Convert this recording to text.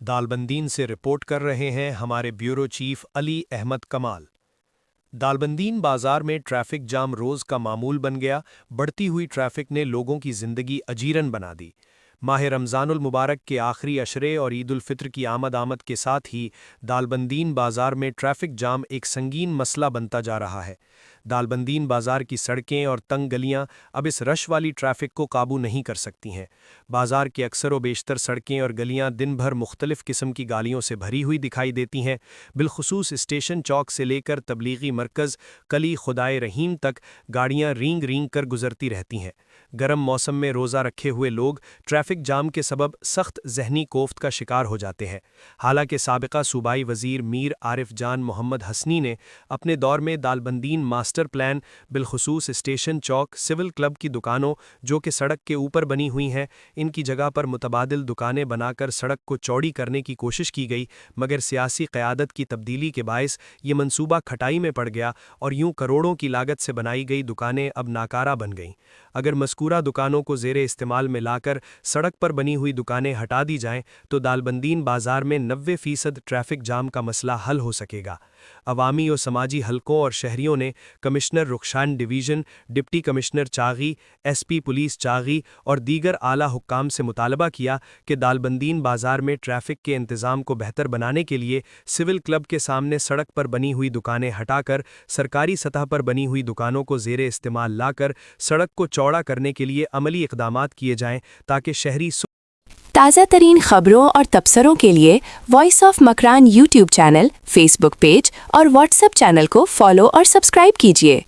दालबंदीन से रिपोर्ट कर रहे हैं हमारे ब्यूरो चीफ अली अहमद कमाल। दालबंदीन बाजार में ट्रैफिक जाम रोज का मामूल बन गया। बढ़ती हुई ट्रैफिक ने लोगों की जिंदगी अजीरन बना दी। माह रमज़ानुल मुबारक के आखिरी अशरे और ईद उल फित्र की आमद के साथ ही दालबंदीन बाजार में ट्रैफिक जाम एक संगीन मसला बनता जा रहा है। दालबंदीन बाजार की सड़कें और तंग गलियां अब इस रश वाली ट्रैफिक को काबू नहीं कर सकती हैं। बाजार के अक्सर व बेशतर सड़कें और गलियां दिन भर मुख्तलिफ किस्म की गाड़ियों से भरी हुई दिखाई देती हैं। बिलखुसूस स्टेशन चौक से लेकर तबलीगी मरकज़ कली खुदाए रहीम तक गाड़ियां रींग रींग कर गुजरती रहती हैं। गर्म मौसम में रोज़ा रखे हुए लोग ट्रैफिक जाम के सबब सख्त जहनी कोफ्त का शिकार हो जाते हैं। हालांकि साबिका सूबाई वज़ीर मीर आरिफ जान मोहम्मद हसनी ने अपने दौर में दालबंदीन मास्टर प्लान बिलखुसूस स्टेशन चौक सिविल क्लब की दुकानों जो कि सड़क के ऊपर बनी हुई हैं, इनकी जगह पर मुतबादिल दुकानें बनाकर सड़क को चौड़ी करने की कोशिश की गई, मगर सियासी क़यादत की तब्दीली के बायस ये मंसूबा खटाई में पड़ गया और यूं करोड़ों की लागत से बनाई गई दुकानें अब नाकारा बन गईं। अगर मज़कूरा दुकानों को ज़ेरे इस्तेमाल में लाकर सड़क पर बनी हुई दुकानें हटा दी जाएं तो दालबंदीन बाज़ार में 90% ट्रैफिक जाम का मसला हल हो सकेगा। अवामी और समाजी हलकों और शहरियों ने commissioner Rakhshan division, deputy commissioner Chagi, SP police Chagi और दीगर आला हुक्काम से मुतालबा किया कि दालबंदीन बाज़ार में ट्रैफिक के इंतज़ाम को बेहतर बनाने के लिए सिविल क्लब के सामने सड़क पर बनी हुई दुकानें हटाकर सरकारी सतह पर बनी हुई दुकानों को ज़ेरे इस्तेमाल लाकर सड़क को चौड़ा करने के लिए अमली इक़दामात किए जाएं ताकि शहरी ताज़ा तरीन खबरों और तबसरों के लिए voice of Makran YouTube channel, Facebook page और व्हाट्सएप चैनल को फॉलो और सब्सक्राइब कीजिए।